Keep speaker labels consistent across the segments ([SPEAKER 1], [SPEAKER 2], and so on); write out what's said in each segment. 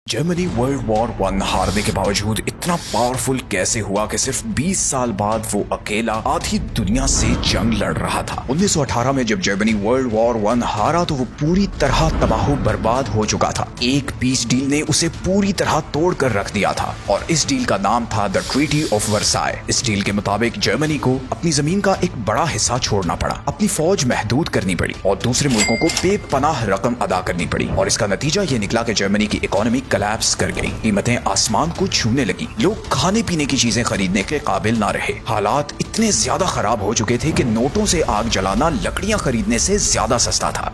[SPEAKER 1] Germany world war one हारने के बावजूद इतना पावरफुल कैसे हुआ कि सिर्फ 20 साल बाद वो अकेला आधी दुनिया से जंग लड़ रहा था। 1918 में जब जर्मनी वर्ल्ड वॉर वन हारा तो वो पूरी तरह तबाह बर्बाद हो चुका था। एक पीस डील ने उसे पूरी तरह तोड़ कर रख दिया था और इस डील का नाम था द ट्रीटी ऑफ वर्साय। इस डील के मुताबिक जर्मनी को अपनी जमीन का एक बड़ा हिस्सा छोड़ना पड़ा, अपनी फौज महदूद करनी पड़ी और दूसरे मुल्कों को बेपनाह रकम अदा करनी पड़ी और इसका नतीजा ये निकला कि जर्मनी की इकोनॉमी कोलैप्स कर गई। कीमतें आसमान को छूने लगी, लोग खाने पीने की चीजें खरीदने के काबिल ना रहे। हालात इतने ज्यादा खराब हो चुके थे कि नोटों से आग जलाना लकड़ियां खरीदने से ज्यादा सस्ता था।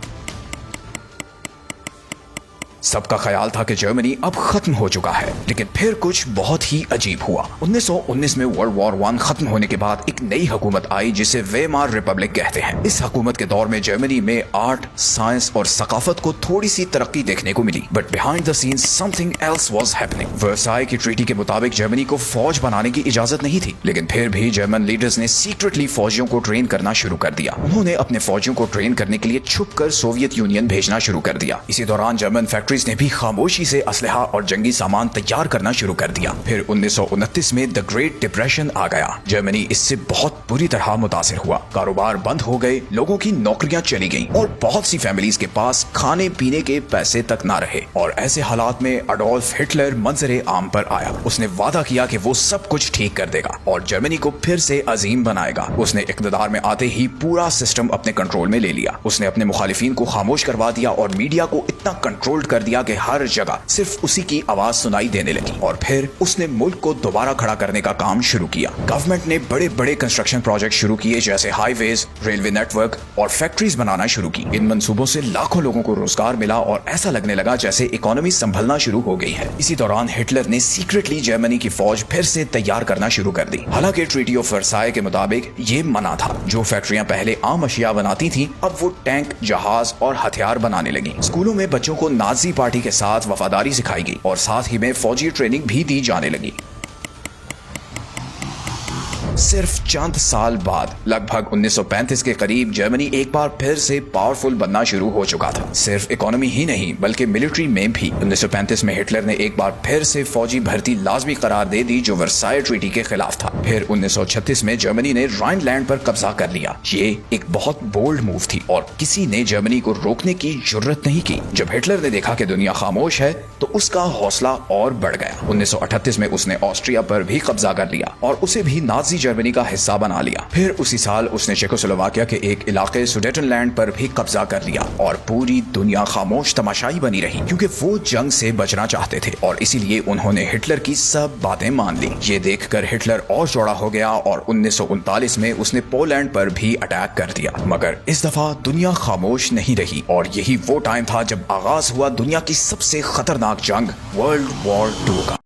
[SPEAKER 1] सबका ख्याल था कि जर्मनी अब खत्म हो चुका है, लेकिन फिर कुछ बहुत ही अजीब हुआ। 1919 में वर्ल्ड वॉर वन खत्म होने के बाद एक नई हुकूमत आई जिसे वेमार रिपब्लिक कहते हैं। इस हुकूमत के दौर में जर्मनी में आर्ट, साइंस और सकाफत को थोड़ी सी तरक्की देखने को मिली, but behind the scenes something else was happening. Versailles की ट्रीटी के मुताबिक जर्मनी को फौज बनाने की इजाजत नहीं थी, लेकिन फिर भी जर्मन लीडर्स ने सीक्रेटली फौजियों को ट्रेन करना शुरू कर दिया। उन्होंने अपने फौजियों को ट्रेन करने के लिए छुपकर सोवियत यूनियन भेजना शुरू कर दिया। इसी दौरान जर्मन ने भी खामोशी से असलहा और जंगी सामान तैयार करना शुरू कर दिया। फिर 1929 में द ग्रेट डिप्रेशन आ गया। जर्मनी इससे बहुत बुरी तरह मुतासिर हुआ। कारोबार बंद हो गए, लोगों की नौकरियां चली गईं और बहुत सी फैमिलीज के पास खाने पीने के पैसे तक ना रहे। और ऐसे हालात में अडोल्फ हिटलर मंजरे आम पर आया। उसने वादा किया कि वो सब कुछ ठीक कर देगा और जर्मनी को फिर से अजीम बनाएगा। उसने इक़्तिदार में आते ही पूरा सिस्टम अपने कंट्रोल में ले लिया। उसने अपने मुखालिफिन को खामोश करवा दिया और मीडिया को इतना कंट्रोल कर दिया कि हर जगह सिर्फ उसी की आवाज सुनाई देने लगी। और फिर उसने मुल्क को दोबारा खड़ा करने का काम शुरू किया। गवर्नमेंट ने बड़े बड़े कंस्ट्रक्शन प्रोजेक्ट शुरू किए, जैसे हाईवेज, रेलवे नेटवर्क और फैक्ट्रीज बनाना शुरू की। इन मंसूबों से लाखों लोगों को रोजगार मिला और ऐसा लगने लगा जैसे इकोनॉमी संभलना शुरू हो गई है। इसी दौरान हिटलर ने सीक्रेटली जर्मनी की फौज फिर से तैयार करना शुरू कर दी। हालांकि ट्रीटी ऑफ वर्साय के मुताबिक ये मना था। जो फैक्ट्रियां पहले आम अशिया बनाती थी, अब वो टैंक, जहाज और हथियार बनाने लगी। स्कूलों में बच्चों को नाजी पार्टी के साथ वफादारी सिखाई गई और साथ ही में फौजी ट्रेनिंग भी दी जाने लगी। सिर्फ चंद साल बाद, लगभग 1935 के करीब, जर्मनी एक बार फिर से पावरफुल बनना शुरू हो चुका था। सिर्फ इकोनॉमी ही नहीं बल्कि मिलिट्री में भी। 1935 में हिटलर ने एक बार फिर से फौजी भर्ती लाजमी करार दे दी, जो वर्साय ट्रीटी के खिलाफ था। फिर 1936 में जर्मनी ने राइनलैंड पर कब्जा कर लिया। ये एक बहुत बोल्ड मूव थी और किसी ने जर्मनी को रोकने की जुर्रत नहीं की। जब हिटलर ने देखा कि दुनिया खामोश है तो उसका हौसला और बढ़ गया। 1938 में उसने ऑस्ट्रिया पर भी कब्जा कर लिया और उसे भी नाजी जर्मनी का हिस्सा बना लिया। फिर उसी साल उसने चेकोस्लोवाकिया के एक इलाके सुडेटनलैंड पर भी कब्जा कर लिया और पूरी दुनिया खामोश तमाशाई बनी रही, क्योंकि वो जंग से बचना चाहते थे और इसीलिए उन्होंने हिटलर की सब बातें मान ली। ये देखकर हिटलर और चौड़ा हो गया और 1939 में उसने पोलैंड पर भी अटैक कर दिया। मगर इस दफा दुनिया खामोश नहीं रही और यही वो टाइम था जब आगाज हुआ दुनिया की सबसे खतरनाक जंग, वर्ल्ड वॉर 2 का।